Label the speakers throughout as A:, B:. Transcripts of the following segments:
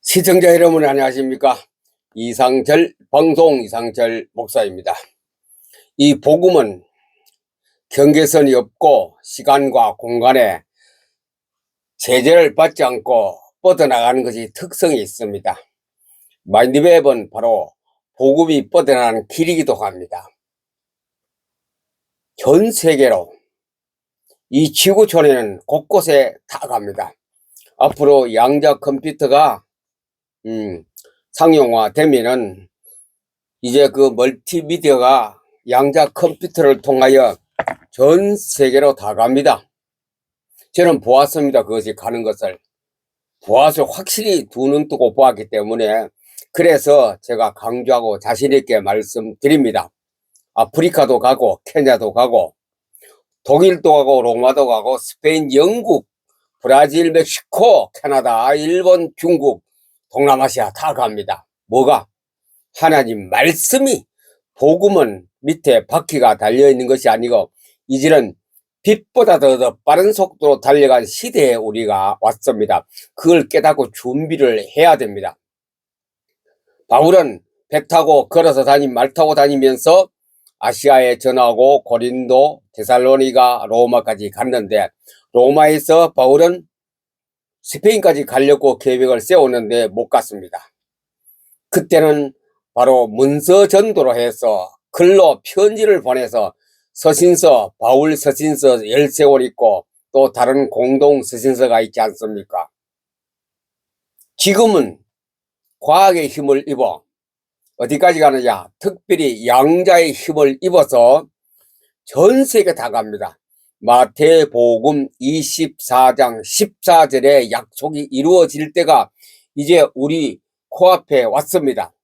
A: 시청자 여러분 안녕하십니까? 방송 이상철 목사입니다. 이 복음은 경계선이 없고 시간과 공간에 제재를 받지 않고 뻗어나가는 것이 특성이 있습니다. 마인드맵은 바로 복음이 뻗어나가는 길이기도 합니다. 전 세계로 이 지구촌에는 곳곳에 다 갑니다. 앞으로 양자 컴퓨터가 상용화되면은 이제 그 멀티미디어가 양자 컴퓨터를 통하여 전 세계로 다 갑니다. 저는 보았습니다. 그것이 가는 것을. 보아서 확실히 두 눈 뜨고 보았기 때문에 그래서 제가 강조하고 자신있게 말씀드립니다. 아프리카도 가고 케냐도 가고 독일도 가고 로마도 가고 스페인, 영국, 브라질, 멕시코, 캐나다, 일본, 중국, 동남아시아 다 갑니다. 뭐가? 하나님 말씀이 복음은 밑에 바퀴가 달려있는 것이 아니고 이제는 빛보다 더 빠른 속도로 달려간 시대에 우리가 왔습니다. 그걸 깨닫고 준비를 해야 됩니다. 바울은 배 타고 걸어서 말 타고 다니면서 아시아에 전하고 고린도, 데살로니가, 로마까지 갔는데 로마에서 바울은 스페인까지 가려고 계획을 세웠는데 못 갔습니다. 그때는 바로 문서 전도로 해서 글로 편지를 보내서 서신서, 바울 서신서 10세월 있고 또 다른 공동 서신서가 있지 않습니까? 지금은 과학의 힘을 입어 어디까지 가느냐? 특별히 양자의 힘을 입어서 전 세계 다 갑니다. 마태복음 24장 14절에 약속이 이루어질 때가 이제 우리 코앞에 왔습니다.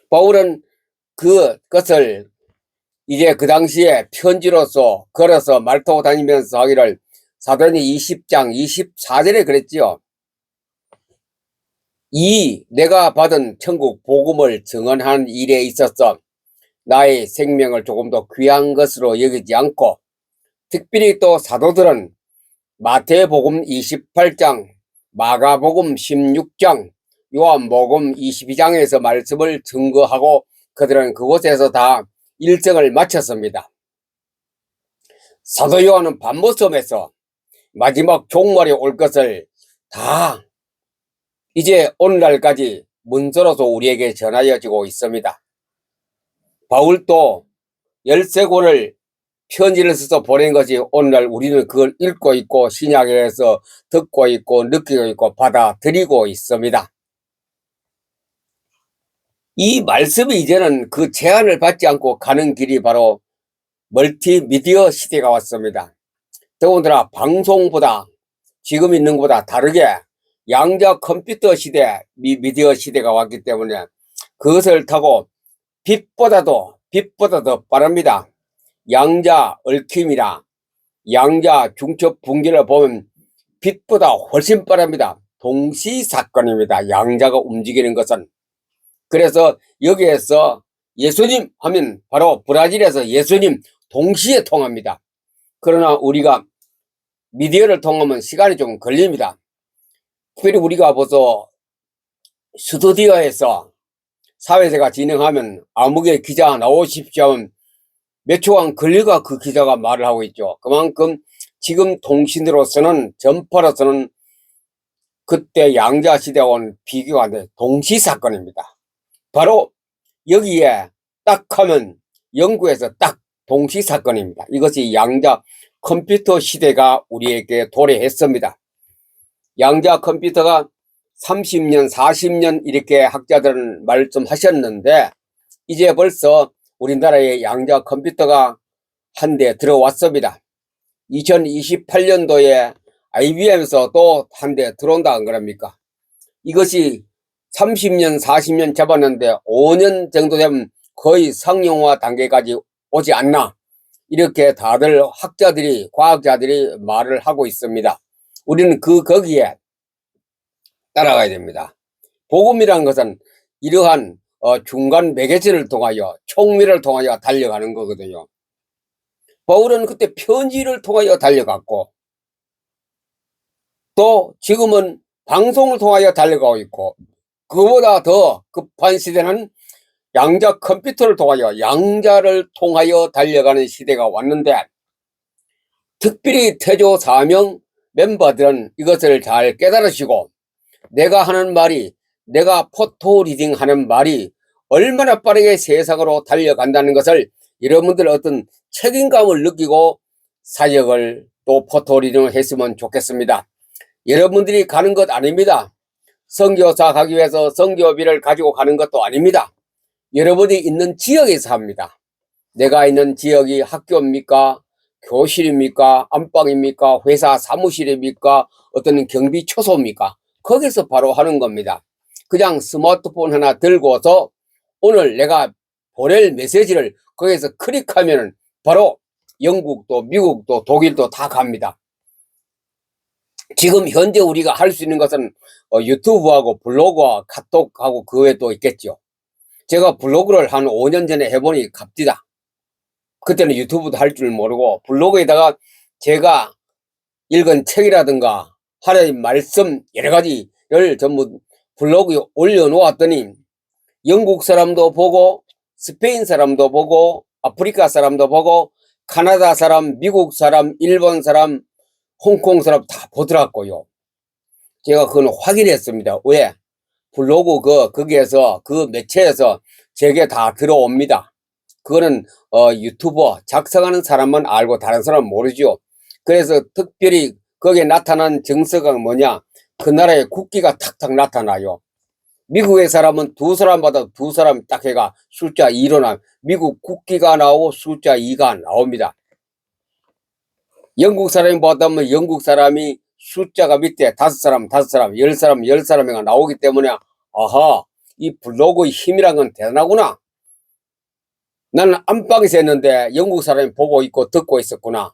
A: 바울은 그것을 이제 그 당시에 편지로서 걸어서 말 타고 다니면서 하기를 사도행전 20장 24절에 그랬지요. 내가 받은 천국 복음을 증언하는 일에 있어서 나의 생명을 조금 더 귀한 것으로 여기지 않고 특별히 또 사도들은 마태복음 28장, 마가복음 16장, 요한복음 22장에서 말씀을 증거하고 그들은 그곳에서 다 일정을 마쳤습니다. 사도 요한은 반모섬에서 마지막 종말이 올 것을 다 이제 오늘날까지 문서로서 우리에게 전하여지고 있습니다. 바울도 13권을 편지를 써서 보낸 것이 오늘날 우리는 그걸 읽고 있고 신약에서 듣고 있고 느끼고 있고 받아들이고 있습니다. 이 말씀이 이제는 그 제한을 받지 않고 가는 길이 바로 멀티미디어 시대가 왔습니다. 더군다나 방송보다 지금 있는 것보다 다르게 양자 컴퓨터 시대, 미디어 시대가 왔기 때문에 그것을 타고 빛보다 더 빠릅니다. 양자 얽힘이나 양자 중첩 분기를 보면 빛보다 훨씬 빠릅니다. 동시사건입니다. 양자가 움직이는 것은. 그래서 여기에서 예수님 하면 바로 브라질에서 예수님 동시에 통합니다. 그러나 우리가 미디어를 통하면 시간이 좀 걸립니다. 특별히 우리가 벌써 스튜디오에서 사회자가 진행하면 아무개 기자 나오십시오 하면 몇 초간 걸려가 그 기자가 말을 하고 있죠. 그만큼 지금 통신으로서는 전파로서는 그때 양자시대와는 비교가 안 돼. 동시사건입니다. 바로 여기에 딱 하면 영국에서 딱 동시사건입니다. 이것이 양자 컴퓨터 시대가 우리에게 도래했습니다. 양자 컴퓨터가 30년, 40년 이렇게 학자들은 말씀하셨는데 이제 벌써 우리나라에 양자 컴퓨터가 한 대 들어왔습니다. 2028년도에 IBM에서 또 한 대 들어온다 안 그럽니까? 이것이 30년, 40년 잡았는데 5년 정도 되면 거의 상용화 단계까지 오지 않나 이렇게 다들 학자들이, 과학자들이 말을 하고 있습니다. 우리는 거기에 따라가야 됩니다. 복음이라는 것은 이러한 중간 매개체를 통하여 총미를 통하여 달려가는 거거든요. 바울은 그때 편지를 통하여 달려갔고 또 지금은 방송을 통하여 달려가고 있고, 그보다 더 급한 시대는 양자 컴퓨터를 통하여 양자를 통하여 달려가는 시대가 왔는데, 특별히 태조 사명 멤버들은 이것을 잘 깨달으시고, 내가 하는 말이, 내가 포토 리딩 하는 말이 얼마나 빠르게 세상으로 달려간다는 것을 여러분들 어떤 책임감을 느끼고 사역을 또 포토 리딩을 했으면 좋겠습니다. 여러분들이 가는 것 아닙니다. 선교사 가기 위해서 선교비를 가지고 가는 것도 아닙니다. 여러분이 있는 지역에서 합니다. 내가 있는 지역이 학교입니까? 교실입니까? 안방입니까? 회사 사무실입니까? 어떤 경비 초소입니까? 거기서 바로 하는 겁니다. 그냥 스마트폰 하나 들고서 오늘 내가 보낼 메시지를 거기서 클릭하면 바로 영국도 미국도 독일도 다 갑니다. 지금 현재 우리가 할 수 있는 것은 유튜브하고 블로그와 카톡하고 그 외에 또 있겠죠. 제가 블로그를 한 5년 전에 해보니 갑디다. 그때는 유튜브도 할 줄 모르고 블로그에다가 제가 읽은 책이라든가 하나님 말씀 여러 가지를 전부 블로그에 올려놓았더니 영국 사람도 보고 스페인 사람도 보고 아프리카 사람도 보고 카나다 사람, 미국 사람, 일본 사람, 홍콩 사람 다 보더라고요. 제가 그건 확인했습니다. 왜? 블로그 거기에서 그 매체에서 제게 다 들어옵니다. 그거는 유튜버 작성하는 사람만 알고 다른 사람은 모르죠. 그래서 특별히 거기에 나타난 정서가 뭐냐, 그 나라의 국기가 탁탁 나타나요. 미국의 사람은 두 사람마다 두 사람 딱 해가 숫자 2로 나, 미국 국기가 나오고 숫자 2가 나옵니다. 영국 사람이 보다면 영국 사람이 숫자가 밑에 5사람, 5사람, 10사람, 10사람이 나오기 때문에 아하, 이 블로그의 힘이란 건 대단하구나. 나는 안방에서 했는데 영국 사람이 보고 있고 듣고 있었구나.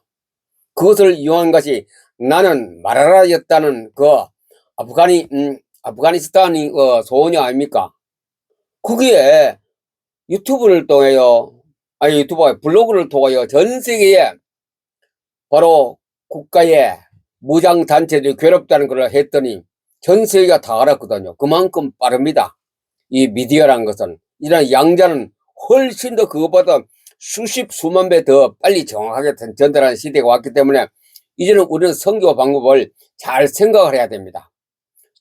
A: 그것을 이용한 것이 나는 마라라였다는 그 아프가니스탄이 소녀 아닙니까? 거기에 유튜브를 통하여, 아니 유튜브 블로그를 통하여 전 세계에 바로 국가의 무장단체들이 괴롭다는 걸 했더니 전 세계가 다 알았거든요. 그만큼 빠릅니다. 이 미디어라는 것은. 이런 양자는 훨씬 더 그것보다 수십 수만 배 더 빨리 정확하게 전달하는 시대가 왔기 때문에 이제는 우리는 선교 방법을 잘 생각을 해야 됩니다.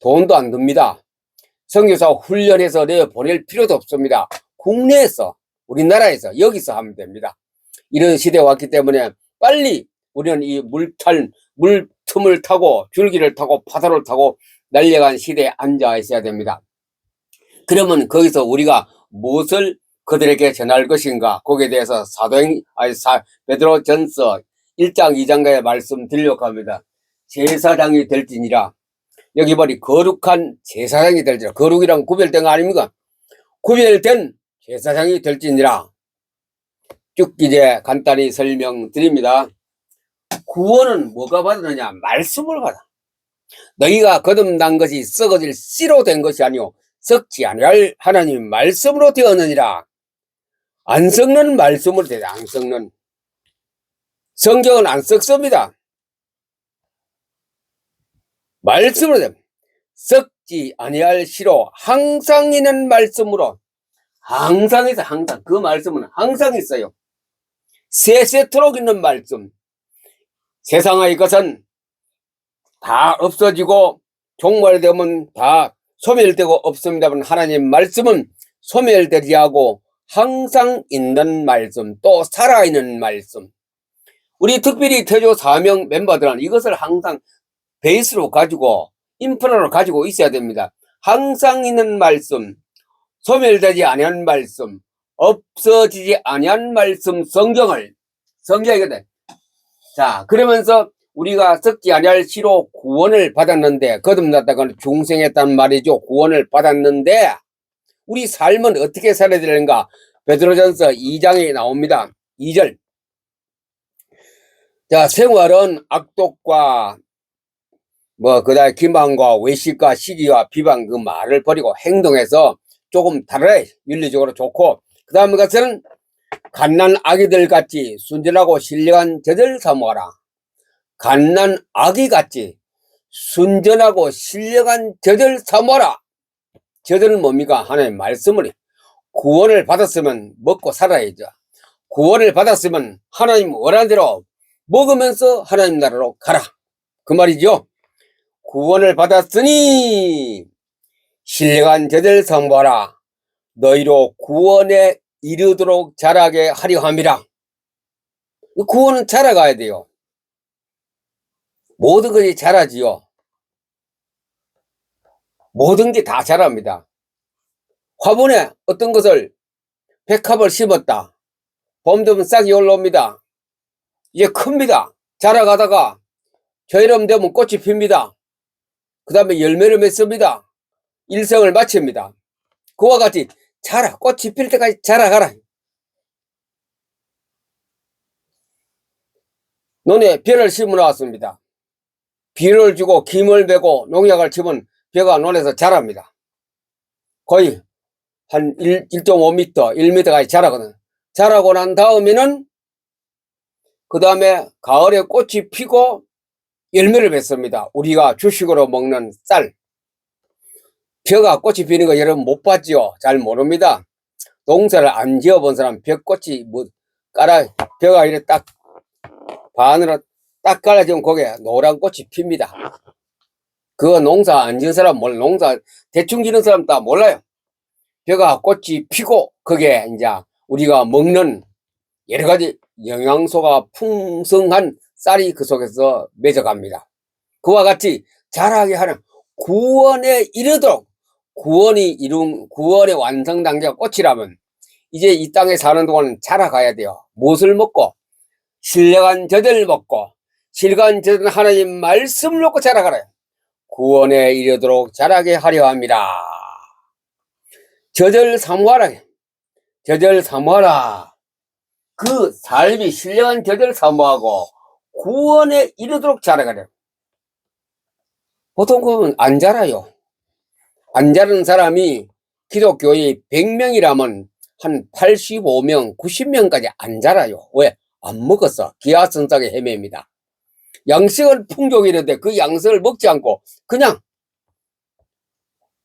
A: 돈도 안 듭니다. 선교사 훈련해서 내보낼 필요도 없습니다. 국내에서, 우리나라에서, 여기서 하면 됩니다. 이런 시대가 왔기 때문에 빨리 우리는 이 물틈을 타고 줄기를 타고 파도를 타고 날려간 시대에 앉아 있어야 됩니다. 그러면 거기서 우리가 무엇을 그들에게 전할 것인가, 거기에 대해서 베드로전서 1장 2장가의 말씀 드리려고 합니다. 제사장이 될지니라. 여기 보니 거룩한 제사장이 될지니라. 거룩이랑 구별된 거 아닙니까? 구별된 제사장이 될지니라. 쭉 이제 간단히 설명드립니다. 구원은 뭐가 받았느냐? 말씀을 받아. 너희가 거듭난 것이 썩어질 씨로 된 것이 아니오 썩지 아니할 하나님 말씀으로 되었느니라. 안 썩는 말씀으로 되다. 안 썩는. 성경은 안 썩습니다. 말씀으로 됩니다. 썩지 아니할 씨로 항상 있는 말씀으로. 항상 있어. 항상. 그 말씀은 항상 있어요. 세세토록 있는 말씀. 세상의 것은 다 없어지고 종말되면 다 소멸되고 없습니다만 하나님 말씀은 소멸되지 않고 항상 있는 말씀, 또 살아있는 말씀. 우리 특별히 태조 사명 멤버들은 이것을 항상 베이스로 가지고 인프라로 가지고 있어야 됩니다. 항상 있는 말씀, 소멸되지 아니한 말씀, 없어지지 아니한 말씀, 성경이거든. 자, 그러면서 우리가 썩지 아니할 씨로 구원을 받았는데, 거듭났다고는 중생했단 말이죠. 구원을 받았는데 우리 삶은 어떻게 살아야 되는가? 베드로전서 2장에 나옵니다. 2절. 자, 생활은 악독과 그다음에 기만과 외식과 시기와 비방 그 말을 버리고 행동해서 조금 다르게 윤리적으로 좋고, 그 다음 것은 갓난 아기들 같이 순전하고 신령한 젖을 사모하라. 갓난 아기 같이 순전하고 신령한 젖을 사모하라. 젖은 뭡니까? 하나님 말씀을 구원을 받았으면 먹고 살아야죠. 구원을 받았으면 하나님 원하는 대로 먹으면서 하나님 나라로 가라. 그 말이죠. 구원을 받았으니 신령한 젖을 사모하라. 너희로 구원에 이르도록 자라게 하려 함이라. 구원은 자라가야 돼요. 모든 것이 자라지요. 모든 게 다 자랍니다. 화분에 어떤 것을 백합을 심었다. 봄 되면 싹이 올라옵니다. 이제 큽니다. 자라가다가 겨울쯤 되면 꽃이 핍니다. 그 다음에 열매를 맺습니다. 일생을 마칩니다. 그와 같이 자라, 꽃이 필 때까지 자라가라. 논에 벼를 심어 놨습니다. 비를 주고 김을 베고 농약을 치면 벼가 논에서 자랍니다. 거의 한 1.5m, 1m까지 자라거든. 자라고 난 다음에는 그 다음에 가을에 꽃이 피고 열매를 맺습니다. 우리가 주식으로 먹는 쌀. 벼가 꽃이 피는 거 여러분 못 봤지요? 잘 모릅니다. 농사를 안 지어본 사람 벼꽃이 뭐 벼가 이렇게 딱 반으로 딱 갈라지면 거기에 노란 꽃이 핍니다. 그거 농사 안 지은 사람 몰라. 농사 대충 지는 사람 다 몰라요. 벼가 꽃이 피고 거기에 이제 우리가 먹는 여러 가지 영양소가 풍성한 쌀이 그 속에서 맺어갑니다. 그와 같이 자라게 하는 구원에 이르도록 구원의 완성 단계가 꽃이라면 이제 이 땅에 사는 동안 자라가야 돼요. 무엇을 먹고? 신령한 젖을 먹고 신령한 젖은 하나님 말씀을 먹고 자라가라. 구원에 이르도록 자라게 하려 합니다. 젖을 사모하라. 젖을 사모하라. 그 삶이 신령한 젖을 사모하고 구원에 이르도록 자라가려. 보통 그러면 안 자라요. 안 자라는 사람이 기독교의 100명이라면 한 85명, 90명까지 안 자라요. 왜? 안 먹었어. 기하선상에 헤매입니다. 양식은 풍족이는데 그 양식을 먹지 않고 그냥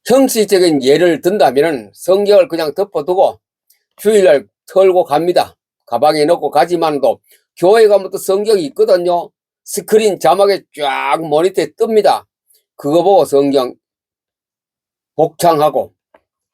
A: 형식적인 예를 든다면 성경을 그냥 덮어두고 주일날 털고 갑니다. 가방에 넣고 가지만도 교회 가면 또 성경이 있거든요. 스크린 자막에 쫙 모니터에 뜹니다. 그거 보고 성경 복창하고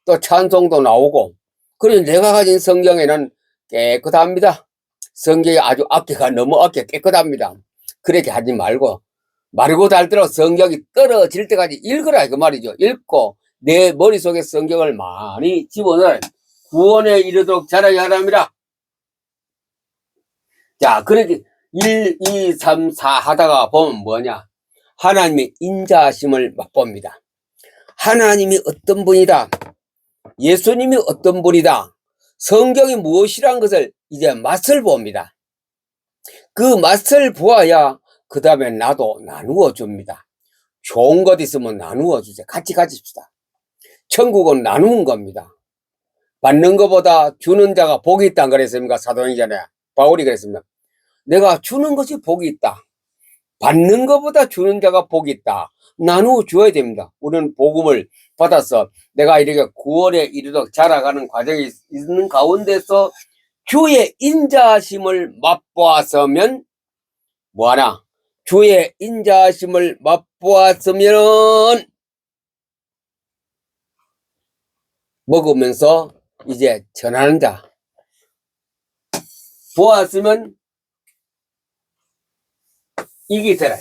A: 또 찬송도 나오고. 그리고 내가 가진 성경에는 깨끗합니다. 성경이 아주 악기가 너무 악기 깨끗합니다. 그렇게 하지 말고 달대로 성경이 떨어질 때까지 읽으라 그 말이죠. 읽고 내 머릿속에 성경을 많이 집어넣어라. 구원에 이르도록 자라게 하랍니다. 자, 그렇게 1, 2, 3, 4 하다가 보면 뭐냐? 하나님의 인자하심을 맛봅니다. 하나님이 어떤 분이다. 예수님이 어떤 분이다. 성경이 무엇이란 것을 이제 맛을 봅니다. 그 맛을 보아야 그 다음에 나도 나누어 줍니다. 좋은 것 있으면 나누어 주세요. 같이 가집시다. 천국은 나누는 겁니다. 받는 것보다 주는 자가 복이 있다 그랬습니까? 사도행전에 바울이 그랬습니다. 내가 주는 것이 복이 있다. 받는 것보다 주는 자가 복이 있다. 나누어 줘야 됩니다. 우리는 복음을 받아서 내가 이렇게 구원에 이르도록 자라가는 과정이 있는 가운데서 주의 인자하심을 맛보았으면 뭐하나? 주의 인자하심을 맛보았으면 먹으면서 이제 전하는 자 보았으면 이게 되라.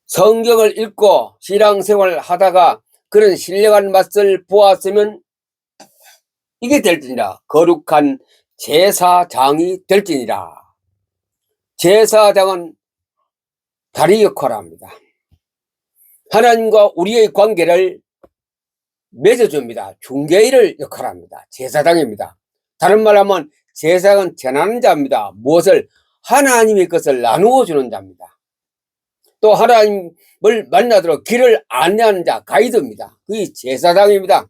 A: 성경을 읽고 신앙생활을 하다가 그런 신령한 맛을 보았으면 이게 될지니라. 거룩한 제사장이 될지니라. 제사장은 다리 역할을 합니다. 하나님과 우리의 관계를 맺어줍니다. 중개인을 역할합니다. 제사장입니다. 다른 말로 하면 제사장은 전하는 자입니다. 무엇을? 하나님의 것을 나누어 주는 자입니다. 또 하나님을 만나도록 길을 안내하는 자, 가이드입니다. 그게 제사장입니다.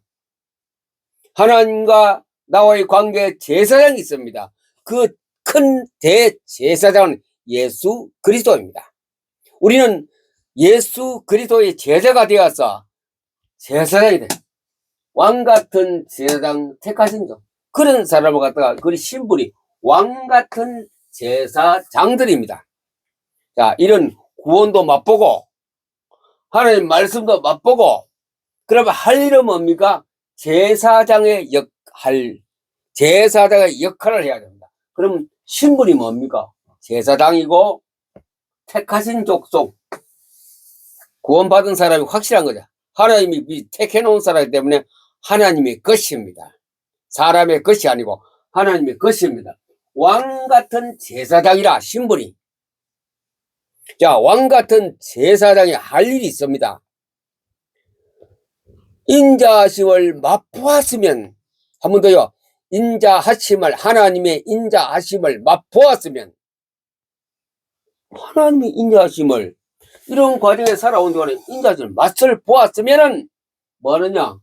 A: 하나님과 나와의 관계에 제사장이 있습니다. 그 큰 대제사장은 예수 그리스도입니다. 우리는 예수 그리스도의 제자가 되어서 제사장이 돼. 왕같은 제사장 택하신 자. 그런 사람을 갖다가 그 신분이 왕같은 제사장들입니다. 자, 이런 구원도 맛보고 하나님 말씀도 맛보고 그러면 할 일은 뭡니까? 제사장의 역할을 해야 됩니다. 그럼 신분이 뭡니까? 제사장이고 택하신 족속, 구원받은 사람이 확실한 거죠. 하나님이 택해놓은 사람이기 때문에 하나님의 것입니다. 사람의 것이 아니고 하나님의 것입니다. 왕같은 제사장이라 신분이. 자, 왕같은 제사장이 할 일이 있습니다. 인자하심을 맛보았으면, 한 번 더요. 인자하심을, 하나님의 인자하심을 맛보았으면, 하나님의 인자하심을, 이런 과정에 살아온 동안에 인자하심을 맛을 보았으면은, 뭐 하느냐?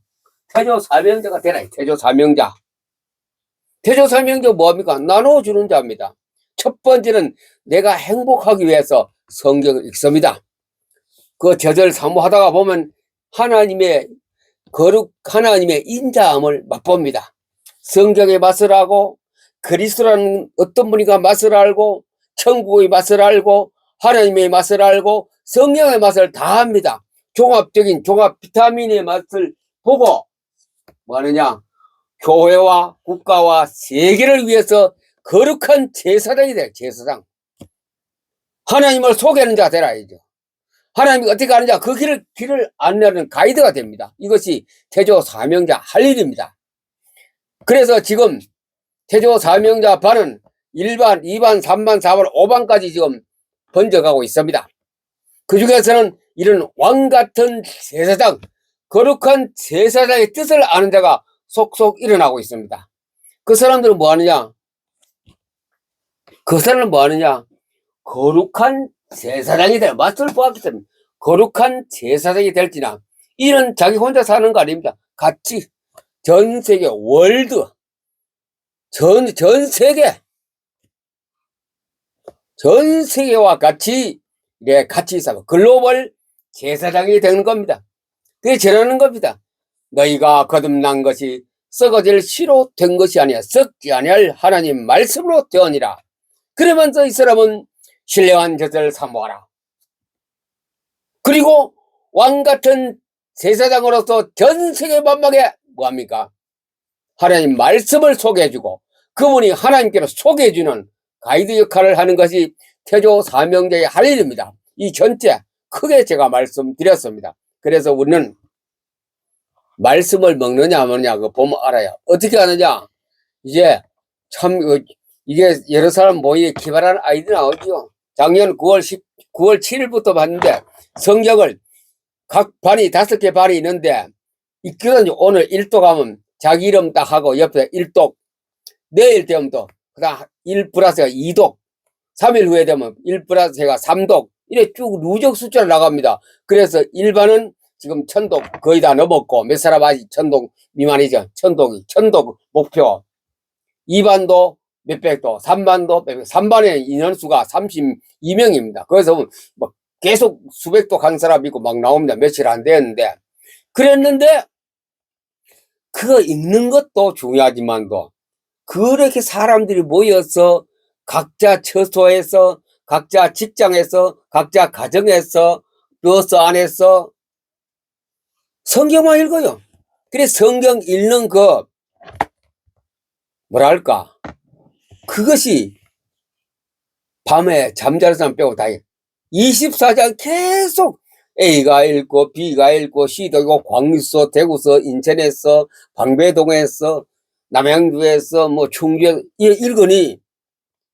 A: 태조사명자가 되라. 태조사명자. 태조사명자 뭐합니까? 나눠주는 자입니다. 첫 번째는 내가 행복하기 위해서 성경을 읽습니다. 그 저절 사모하다가 보면 하나님의 하나님의 인자함을 맛봅니다. 성경의 맛을 알고 그리스도라는 어떤 분이가 맛을 알고 천국의 맛을 알고 하나님의 맛을 알고 성령의 맛을 다 합니다. 종합적인 종합 비타민의 맛을 보고 뭐 하느냐? 교회와 국가와 세계를 위해서 거룩한 제사장이 돼. 제사장. 하나님을 소개하는 자가 되라 이죠. 하나님이 어떻게 하느냐? 그 길을 안내하는 가이드가 됩니다. 이것이 태조 사명자 할 일입니다. 그래서 지금 태조 사명자 반은 1반, 2반, 3반, 4반, 5반까지 지금 번져가고 있습니다. 그 중에서는 이런 왕같은 제사장, 거룩한 제사장의 뜻을 아는 자가 속속 일어나고 있습니다. 그 사람들은 뭐 하느냐? 그 사람은 뭐 하느냐? 거룩한 제사장이 될 맛을 보았기 때문에 거룩한 제사장이 될지나 이런 자기 혼자 사는 거 아닙니다. 같이 전 세계 월드 전 세계와 같이 같이 있어 글로벌 제사장이 되는 겁니다. 그게 저러는 겁니다. 너희가 거듭난 것이 썩어질 씨로 된 것이 아니야 썩지 아니할 하나님 말씀으로 되었니라. 그러면서 이 사람은 신령한 젖을 사모하라. 그리고 왕같은 제사장으로서 전 세계 만방에 뭐합니까? 하나님 말씀을 소개해주고 그분이 하나님께로 소개해주는 가이드 역할을 하는 것이 태조 사명자의 할 일입니다. 이 전체 크게 제가 말씀드렸습니다. 그래서 우리는 말씀을 먹느냐 뭐냐 그거 보면 알아요. 어떻게 하느냐? 이제 참 이게 여러 사람 모이게 기발한 아이디 나오죠. 작년 9월 7일부터 봤는데 성경을 각 반이 5개 반이 있는데 있거든요. 오늘 1독 하면 자기 이름 딱 하고 옆에 1독 내일 되면 또 그다음 1 플러스가 2독 3일 후에 되면 1 플러스가 3독 이렇게 쭉 누적 숫자를 나갑니다. 그래서 1반은 지금 1000독 거의 다 넘었고 몇 사람 아직 1000독 미만이죠. 1000독 목표. 2반도 몇백도, 3반도 3반의 인원수가 32명입니다. 그래서 뭐 계속 수백도 간 사람 있고 막 나옵니다. 며칠 안 됐는데 그랬는데 그거 읽는 것도 중요하지만도 그렇게 사람들이 모여서 각자 처소에서 각자 직장에서 각자 가정에서 버스 안에서 성경만 읽어요. 그래 성경 읽는 그 뭐랄까 그것이 밤에 잠자는 사람 빼고 다 24시간 계속 A가 읽고 B가 읽고 C도 읽고 광주서 대구서 인천에서 방배동에서 남양주에서 뭐 충주에서 읽으니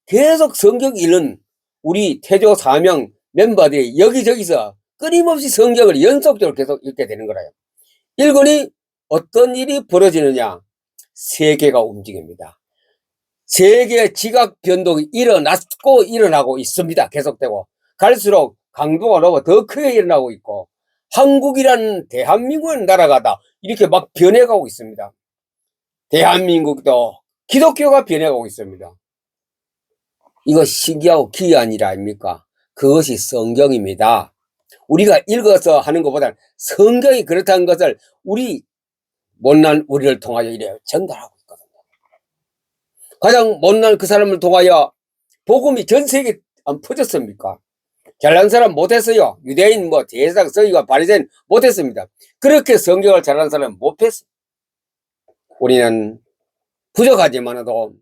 A: 계속 성경 읽는 우리 태조 사명 멤버들이 여기저기서 끊임없이 성경을 연속적으로 계속 읽게 되는 거라요. 읽으니 어떤 일이 벌어지느냐? 세계가 움직입니다. 세계 지각 변동이 일어나고 있습니다. 계속되고 갈수록 강도가 높아 더 크게 일어나고 있고 한국이라는 대한민국의 나라가 다 이렇게 막 변해가고 있습니다. 대한민국도 기독교가 변해가고 있습니다. 이거 신기하고 기이한 일 아닙니까? 그것이 성경입니다. 우리가 읽어서 하는 것보다는 성경이 그렇다는 것을 못난 우리를 통하여 이래 전달하고 있거든요. 가장 못난 그 사람을 통하여 복음이 전 세계에 안 퍼졌습니까? 잘난 사람 못했어요. 유대인 제사장 서기관 바리새인 못했습니다. 그렇게 성경을 잘하는 사람은 못했어요. 우리는 부족하지만도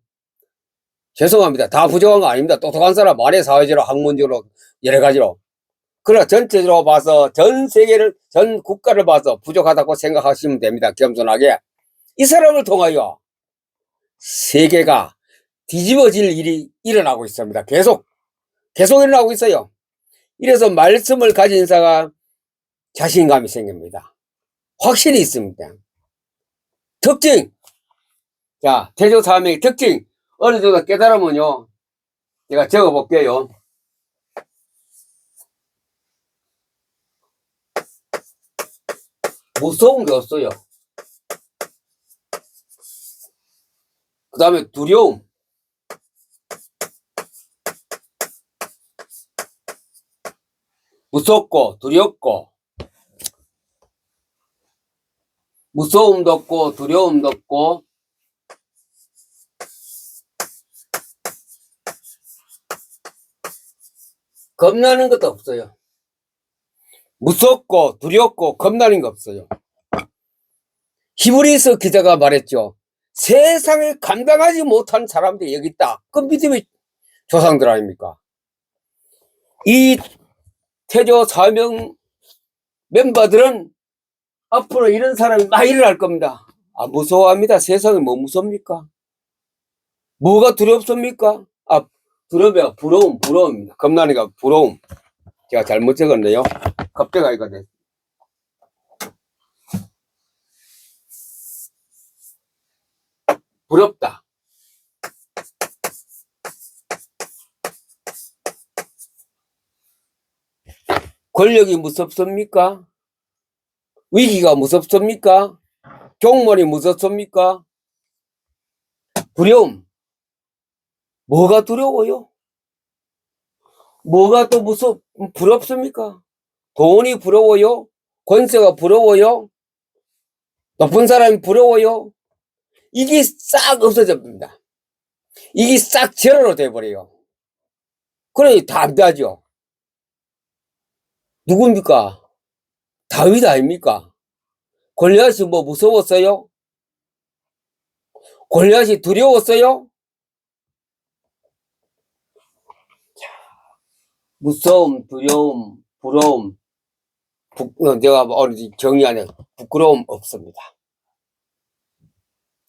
A: 죄송합니다. 다 부족한 거 아닙니다. 똑똑한 사람 많이 사회적으로 학문적으로 여러 가지로. 그러나 전체적으로 봐서 전 세계를 전 국가를 봐서 부족하다고 생각하시면 됩니다. 겸손하게. 이 사람을 통하여 세계가 뒤집어질 일이 일어나고 있습니다. 계속 일어나고 있어요. 이래서 말씀을 가진 자가 자신감이 생깁니다. 확신이 있습니다. 특징. 자, 태조사명의 특징. 어느 정도 깨달으면요. 제가 적어 볼게요. 무서운 게 없어요. 그 다음에 두려움. 무섭고 두렵고 무서움도 없고 두려움도 없고 겁나는 것도 없어요. 무섭고 두렵고 겁나는 거 없어요. 히브리서 기자가 말했죠. 세상에 감당하지 못한 사람들이 여기 있다. 그 믿음의 조상들 아닙니까? 이 태조 사명 멤버들은 앞으로 이런 사람이 많이 일어날 겁니다. 무서워합니다. 세상에 뭐 무섭니까? 뭐가 두렵습니까? 두려움이야. 부러움입니다. 겁나니까 부러움. 제가 잘못 적었네요. 갑자기 하니까 돼. 부럽다. 권력이 무섭습니까? 위기가 무섭습니까? 종말이 무섭습니까? 두려움. 뭐가 두려워요? 뭐가 또 부럽습니까? 돈이 부러워요? 권세가 부러워요? 높은 사람이 부러워요? 이게 싹 없어져 버립니다. 이게 싹 제로로 돼버려요. 그러니 담대하죠. 누굽니까? 다윗 아닙니까? 골리앗이 뭐 무서웠어요? 골리앗이 두려웠어요? 무서움, 두려움, 부러움, 내가 정의 안에 부끄러움 없습니다.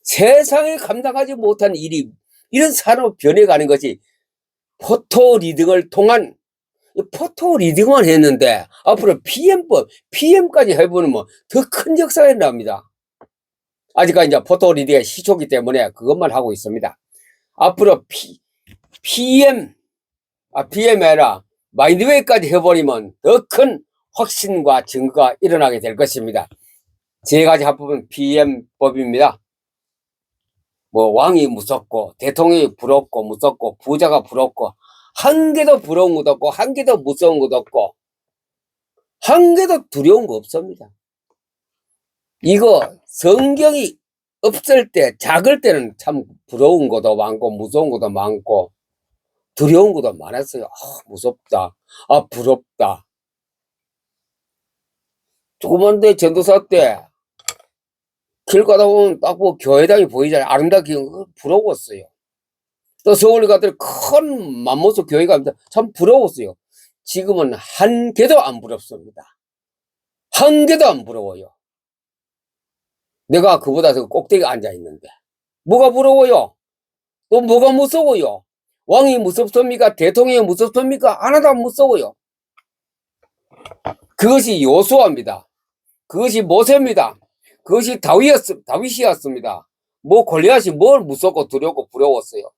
A: 세상에 감당하지 못한 일이 이런 산업 변해가는 것이 포토 리딩을 통한 포토 리딩만 했는데 앞으로 PM까지 해보면 더 큰 역사가 일어납니다. 아직까지 이제 포토 리딩의 시초기 때문에 그것만 하고 있습니다. 앞으로 PM이 아니라 마인드웨이까지 해버리면 더 큰 확신과 증거가 일어나게 될 것입니다. 세 가지 합법은 PM법입니다. 왕이 무섭고 대통령이 부럽고 무섭고 부자가 부럽고 한 개도 부러운 것도 없고 한 개도 무서운 것도 없고 한 개도 두려운 거 없습니다. 이거 성경이 없을 때 작을 때는 참 부러운 것도 많고 무서운 것도 많고 두려운 것도 많았어요. 무섭다. 부럽다. 조그만데 전도사 때 길 가다 보면 딱 교회당이 보이잖아요. 아름답게 부러웠어요. 또 서울에 갔더니 큰 맘모스 교회가 있는데 참 부러웠어요. 지금은 한 개도 안 부럽습니다. 한 개도 안 부러워요. 내가 그보다 더 꼭대기에 앉아 있는데 뭐가 부러워요? 또 뭐가 무서워요? 왕이 무섭습니까? 대통령이 무섭습니까? 하나도 안 무서워요. 그것이 요수아입니다. 그것이 모세입니다. 그것이 다윗이었습니다. 골리앗이 뭘 무섭고 두렵고 부러웠어요.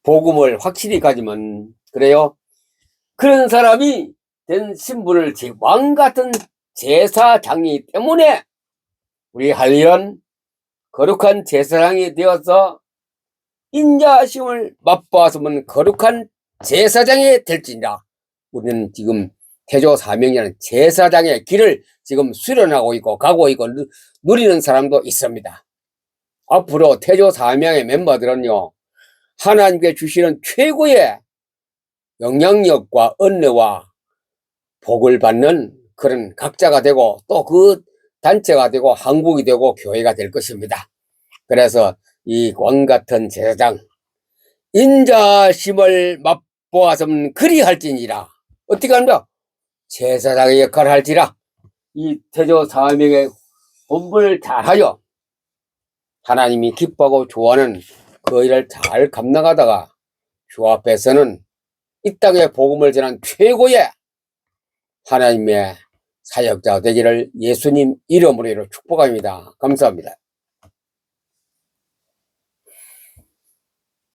A: 복음을 확실히 가지면 그래요. 그런 사람이 된 신분을 왕 같은 제사장이기 때문에 우리 할리언 거룩한 제사장이 되어서 인자하심을 맛보았으면 거룩한 제사장이 될지니라. 우리는 지금 태조 사명이라는 제사장의 길을 지금 수련하고 있고 가고 있고 누리는 사람도 있습니다. 앞으로 태조 사명의 멤버들은요, 하나님께 주시는 최고의 영향력과 은혜와 복을 받는 그런 각자가 되고 또 그 단체가 되고 한국이 되고 교회가 될 것입니다. 그래서 이 왕 같은 제사장 인자심을 맛보았으면 그리할지니라. 어떻게 합니까? 제사장의 역할을 할지라. 이 태조 사명의 본분을 잘하여 하나님이 기뻐하고 좋아하는 그 일을 잘 감당하다가 주 앞에서는 이 땅에 복음을 전한 최고의 하나님의 사역자 되기를 예수님 이름으로 축복합니다. 감사합니다.